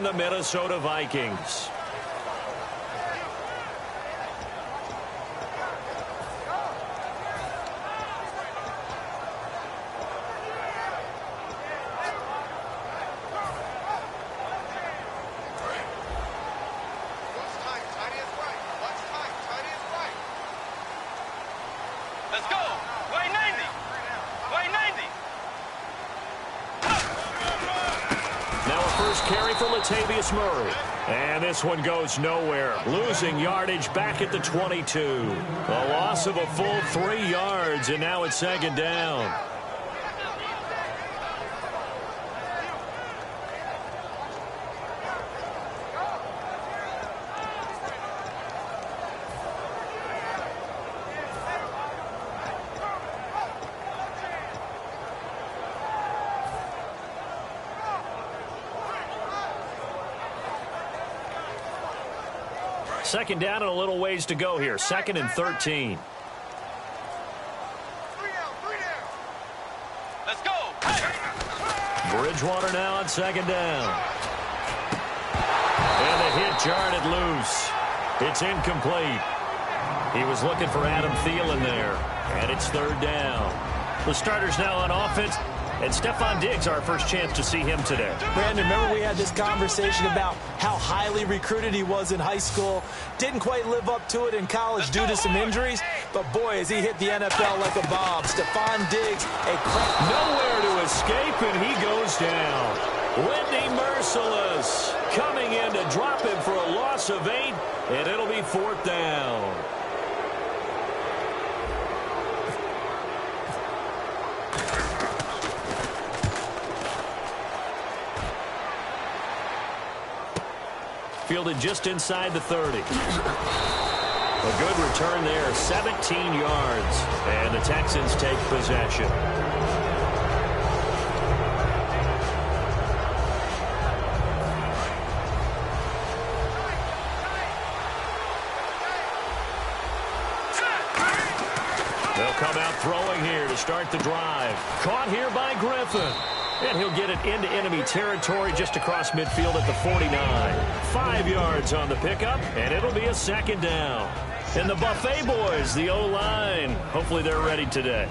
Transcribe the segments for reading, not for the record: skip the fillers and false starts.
the Minnesota Vikings. Let's go. Way 90. Way 90. Now a first carry for Latavius Murray. And this one goes nowhere. Losing yardage back at the 22. A loss of a full 3 yards, and now it's second down. Second down and a little ways to go here. Second and 13. Let's go. Hey. Bridgewater now on second down. And the hit jarred loose. It's incomplete. He was looking for Adam Thielen there. And it's third down. The starters now on offense. And Stephon Diggs, our first chance to see him today. Brandon, remember we had this conversation about how highly recruited he was in high school. Didn't quite live up to it in college due to some injuries. But, boy, as he hit the NFL like a bomb. Stephon Diggs, nowhere to escape, and he goes down. Whitney Merciless coming in to drop him for a loss of 8, and it'll be fourth down. Fielded just inside the 30. A good return there, 17 yards. And the Texans take possession. They'll come out throwing here to start the drive. Caught here by Griffin. And he'll get it into enemy territory just across midfield at the 49. 5 yards on the pickup, and it'll be a second down. And the Buffet boys, the O-line, hopefully they're ready today.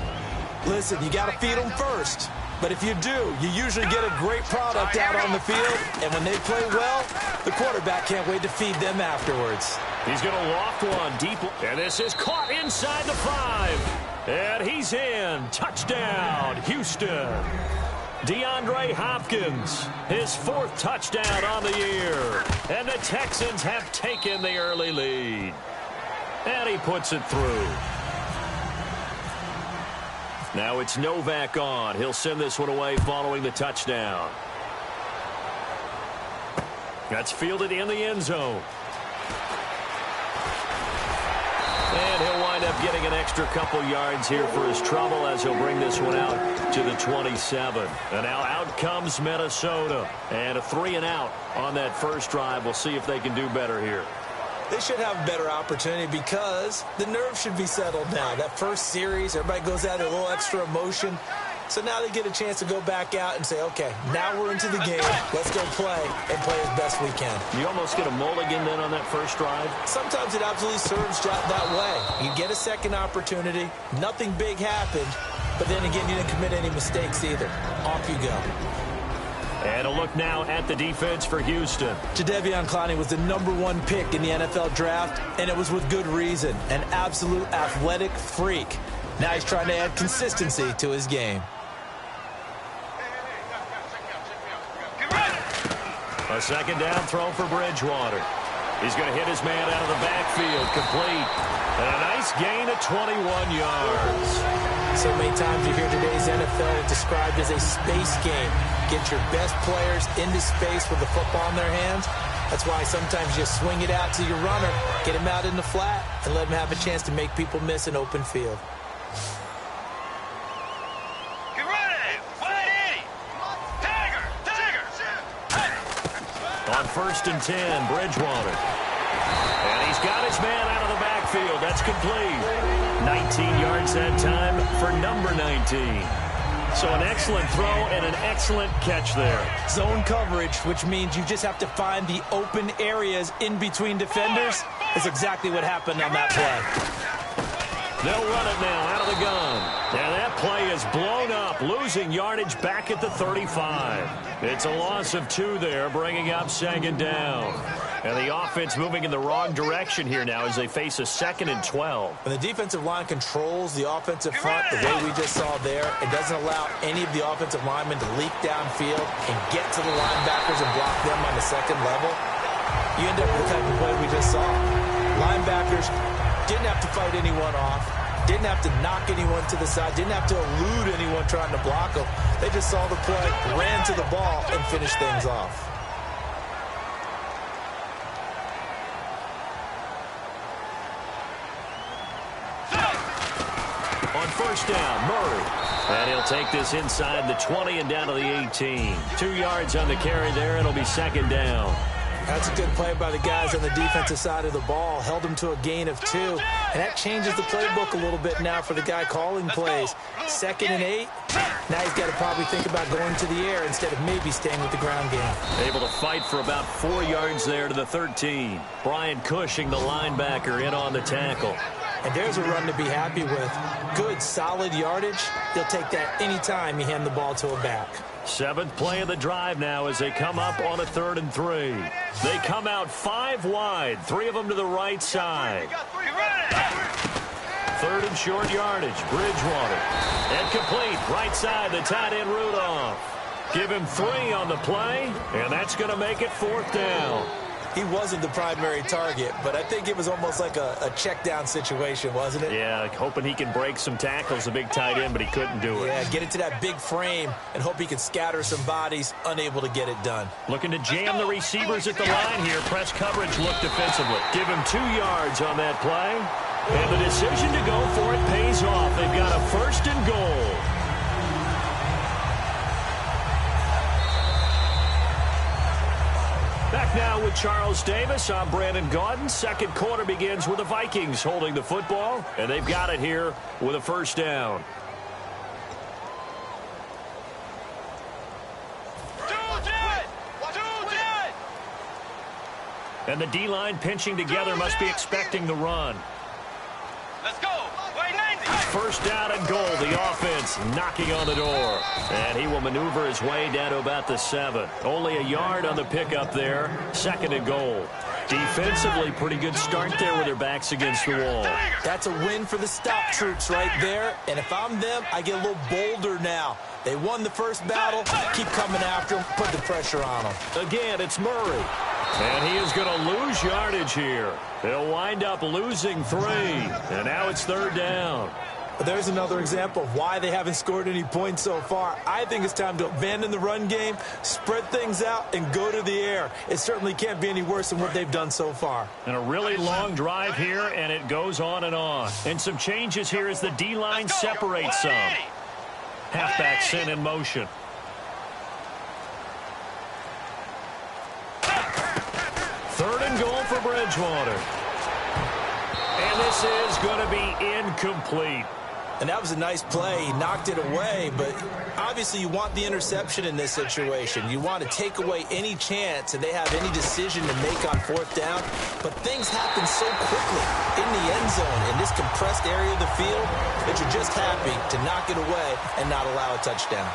Listen, you got to feed them first. But if you do, you usually get a great product out on the field. And when they play well, the quarterback can't wait to feed them afterwards. He's going to loft one deep. And this is caught inside the 5. And he's in. Touchdown, Houston. DeAndre Hopkins, his 4th touchdown on the year. And the Texans have taken the early lead. And he puts it through. Now it's Novak on. He'll send this one away following the touchdown. That's fielded in the end zone. And he'll wind up getting an extra couple yards here for his trouble as he'll bring this one out to the 27. And now out comes Minnesota. And a 3-and-out on that first drive. We'll see if they can do better here. They should have a better opportunity because the nerves should be settled now. That first series, everybody goes out with a little extra emotion. So now they get a chance to go back out and say, okay, now we're into the game. Let's go play and play as best we can. You almost get a mulligan then on that first drive? Sometimes it absolutely serves that way. You get a second opportunity. Nothing big happened. But then again, you didn't commit any mistakes either. Off you go. And a look now at the defense for Houston. Jadeveon Clowney was the #1 pick in the NFL draft, and it was with good reason. An absolute athletic freak. Now he's trying to add consistency to his game. A second down throw for Bridgewater. He's going to hit his man out of the backfield. Complete. And a nice gain of 21 yards. So many times you hear today's NFL described as a space game. Get your best players into space with the football in their hands. That's why sometimes you swing it out to your runner, get him out in the flat, and let him have a chance to make people miss an open field. Get ready! 180! Tiger! Tiger! On 1st and 10, Bridgewater. And he's got his man out of the backfield. That's complete. 19 yards that time for number 19. So an excellent throw and an excellent catch there. Zone coverage, which means you just have to find the open areas in between defenders. That's exactly what happened on that play. They'll run it now out of the gun. And that play is blown up, losing yardage back at the 35. It's a loss of 2 there, bringing up 2nd down. And the offense moving in the wrong direction here now as they face a 2nd and 12. When the defensive line controls the offensive front the way we just saw there, it doesn't allow any of the offensive linemen to leak downfield and get to the linebackers and block them on the second level. You end up with the type of play we just saw. Linebackers didn't have to fight anyone off, didn't have to knock anyone to the side, didn't have to elude anyone trying to block them. They just saw the play, ran to the ball, and finished things off. On 1st down, Murray. And he'll take this inside the 20 and down to the 18. 2 yards on the carry there. It'll be 2nd down. That's a good play by the guys on the defensive side of the ball. Held them to a gain of 2. And that changes the playbook a little bit now for the guy calling plays. 2nd and 8. Now he's got to probably think about going to the air instead of maybe staying with the ground game. Able to fight for about 4 yards there to the 13. Brian Cushing, the linebacker, in on the tackle. And there's a run to be happy with. Good, solid yardage. He'll take that anytime you hand the ball to a back. 7th play of the drive now as they come up on a 3rd and 3. They come out 5 wide, 3 of them to the right side. 3rd and short yardage, Bridgewater. And complete, right side, the tight end Rudolph. Give him 3 on the play, and that's going to make it 4th down. He wasn't the primary target, but I think it was almost like a check down situation, wasn't it? Yeah, hoping he can break some tackles, the big tight end, but he couldn't do it. Yeah, get into that big frame and hope he can scatter some bodies, unable to get it done. Looking to jam the receivers at the line here. Press coverage look defensively. Give him 2 yards on that play. And the decision to go for it pays off. They've got a 1st and goal. Back now with Charles Davis. I'm Brandon Gaudin. 2nd quarter begins with the Vikings holding the football, and they've got it here with a 1st down. And the D-line pinching together must be expecting the run. Let's go. 1st down and goal. The offense knocking on the door. And he will maneuver his way down to about the 7. Only a yard on the pickup there. 2nd and goal. Defensively, pretty good start there with their backs against the wall. That's a win for the stop troops right there. And if I'm them, I get a little bolder now. They won the first battle. Keep coming after them. Put the pressure on them. Again, it's Murray. And he is going to lose yardage here. They'll wind up losing 3. And now it's 3rd down. There's another example of why they haven't scored any points so far. I think it's time to abandon the run game, spread things out, and go to the air. It certainly can't be any worse than what they've done so far. And a really long drive here, and it goes on and on. And some changes here as the D-line separates some. Halfback sent in motion. 3rd and goal for Bridgewater. And this is going to be incomplete. And that was a nice play. He knocked it away, but obviously you want the interception in this situation. You want to take away any chance that they have any decision to make on 4th down. But things happen so quickly in the end zone, in this compressed area of the field, that you're just happy to knock it away and not allow a touchdown.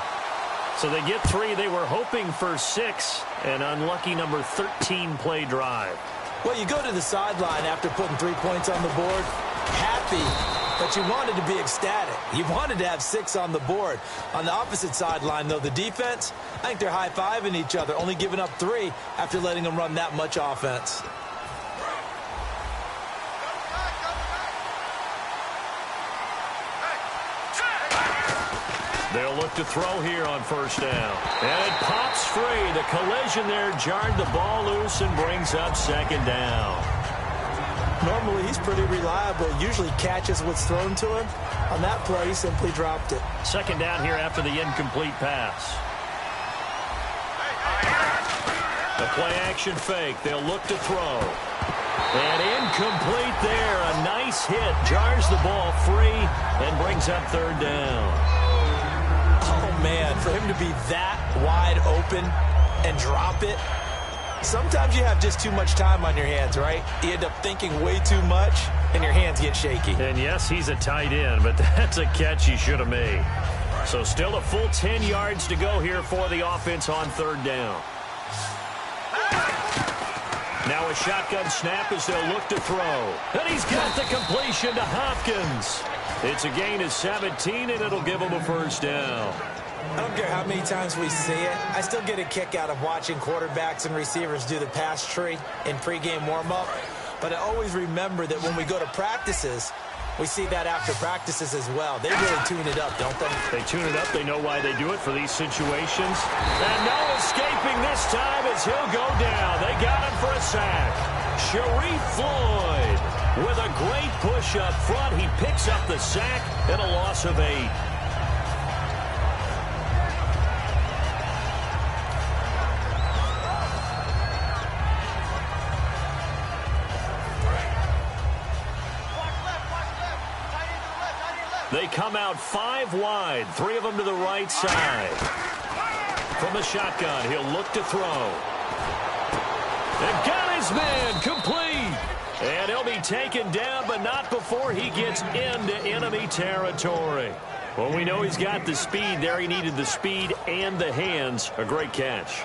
So they get 3. They were hoping for 6. An unlucky number 13 play drive. Well, you go to the sideline after putting 3 points on the board, happy, but you wanted to be ecstatic. You wanted to have 6 on the board. On the opposite sideline, though, the defense, I think they're high-fiving each other, only giving up 3 after letting them run that much offense. They'll look to throw here on 1st down. And it pops free. The collision there jarred the ball loose and brings up 2nd down. Normally, he's pretty reliable. Usually catches what's thrown to him. On that play, he simply dropped it. 2nd down here after the incomplete pass. A play-action fake. They'll look to throw. And incomplete there. A nice hit. Jars the ball free and brings up 3rd down. Oh, man, for him to be that wide open and drop it, sometimes you have just too much time on your hands, right? You end up thinking way too much, and your hands get shaky. And yes, he's a tight end, but that's a catch he should have made. So still a full 10 yards to go here for the offense on third down. Now a shotgun snap as they'll look to throw. And he's got the completion to Hopkins. It's a gain of 17, and it'll give him a first down. I don't care how many times we see it. I still get a kick out of watching quarterbacks and receivers do the pass tree in pregame warm-up. But I always remember that when we go to practices, we see that after practices as well. They really tune it up, don't they? They tune it up. They know why they do it for these situations. And no escaping this time as he'll go down. They got him for a sack. Sharif Floyd with a great push up front. He picks up the sack and a loss of 8. They come out 5 wide, 3 of them to the right side. From the shotgun, he'll look to throw. And got his man complete. And he'll be taken down, but not before he gets into enemy territory. Well, we know he's got the speed there. He needed the speed and the hands. A great catch.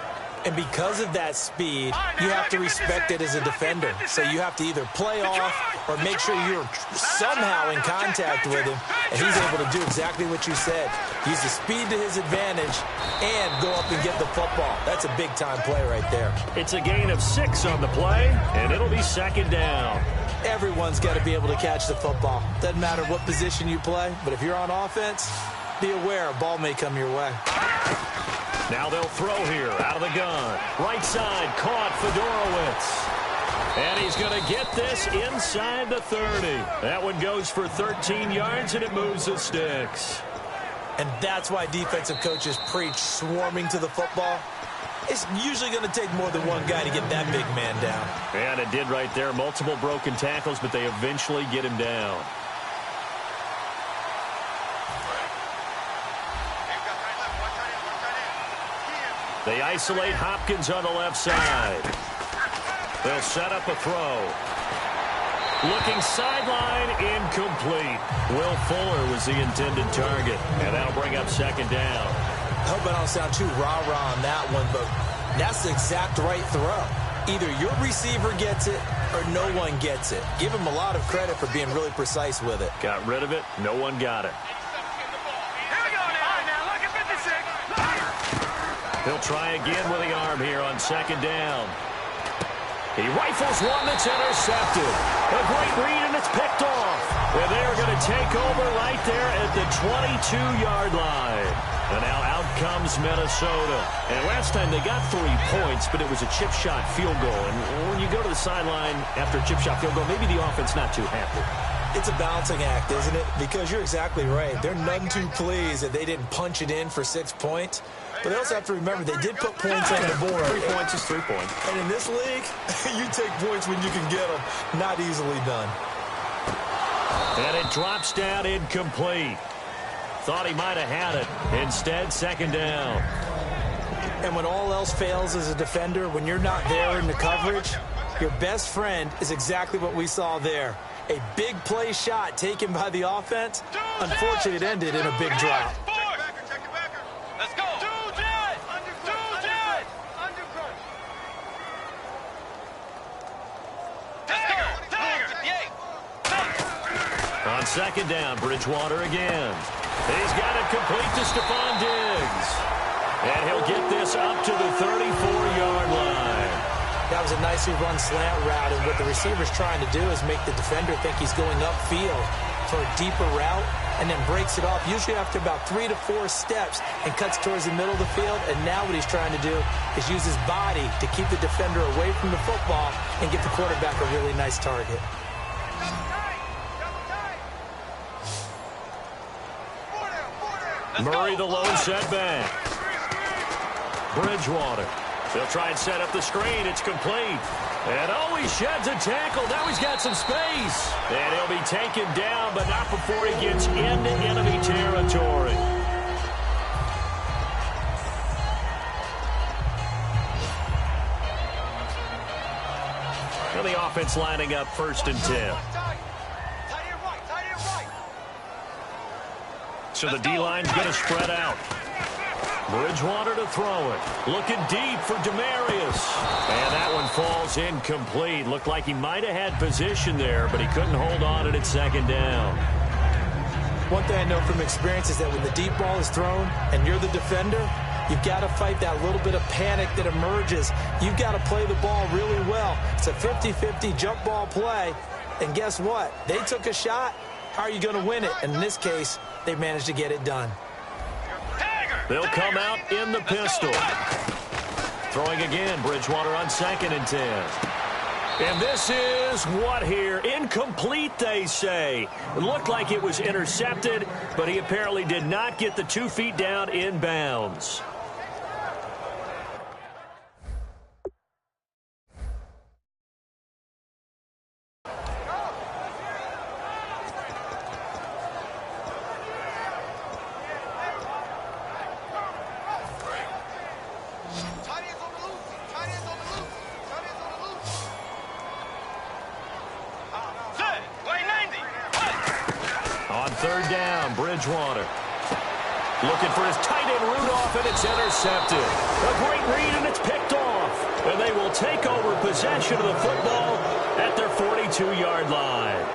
And because of that speed, you have to respect it as a defender. So you have to either play off or make sure you're somehow in contact with him. And he's able to do exactly what you said. Use the speed to his advantage and go up and get the football. That's a big-time play right there. It's a gain of 6 on the play, and it'll be second down. Everyone's got to be able to catch the football. Doesn't matter what position you play, but if you're on offense, be aware a ball may come your way. Now they'll throw here out of the gun. Right side, caught Fedorowicz. And he's going to get this inside the 30. That one goes for 13 yards, and it moves the sticks. And that's why defensive coaches preach swarming to the football. It's usually going to take more than one guy to get that big man down. And it did right there. Multiple broken tackles, but they eventually get him down. They isolate Hopkins on the left side. They'll set up a throw. Looking sideline, incomplete. Will Fuller was the intended target, and that'll bring up second down. I hope I don't sound too rah-rah on that one, but that's the exact right throw. Either your receiver gets it or no one gets it. Give him a lot of credit for being really precise with it. Got rid of it. No one got it. He'll try again with the arm here on second down. He rifles one that's intercepted. A great read, and it's picked off. And they're going to take over right there at the 22-yard line. And now out comes Minnesota. And last time they got 3 points, but it was a chip shot field goal. And when you go to the sideline after a chip shot field goal, maybe the offense not too happy. It's a balancing act, isn't it? Because you're exactly right. They're none too pleased that they didn't punch it in for 6 points. But they also have to remember they did put points on the board. 3 points is 3 points. And in this league, you take points when you can get them. Not easily done. And it drops down incomplete. Thought he might have had it. Instead, second down. And when all else fails as a defender, when you're not there in the coverage, your best friend is exactly what we saw there. A big play shot taken by the offense. Unfortunately, it ended in a big drop. Let's go. On second down, Bridgewater again. He's got it complete to Stephon Diggs. And he'll get this up to the 34-yard line. That was a nicely run slant route, and what the receiver's trying to do is make the defender think he's going upfield for a deeper route, and then breaks it off, usually after about 3 to 4 steps, and cuts towards the middle of the field. And now what he's trying to do is use his body to keep the defender away from the football and get the quarterback a really nice target. Murray the lone setback. Bridgewater. They'll try and set up the screen. It's complete. And oh, he sheds a tackle. Now he's got some space. And he'll be taken down, but not before he gets into enemy territory. And the offense lining up 1st and 10. So the D-line's going to spread out. Bridgewater to throw it. Looking deep for Demarius. And that one falls incomplete. Looked like he might have had position there, but he couldn't hold on at 2nd down. One thing I know from experience is that when the deep ball is thrown and you're the defender, you've got to fight that little bit of panic that emerges. You've got to play the ball really well. It's a 50-50 jump ball play. And guess what? They took a shot. How are you going to win it? And in this case, they managed to get it done. They'll come out in the pistol. Throwing again, Bridgewater on 2nd and 10. And this is what here? Incomplete, they say. It looked like it was intercepted, but he apparently did not get the 2 feet down in bounds. On 3rd down, Bridgewater. Looking for his tight end Rudolph, and it's intercepted. A great read, and it's picked off. And they will take over possession of the football at their 42-yard line.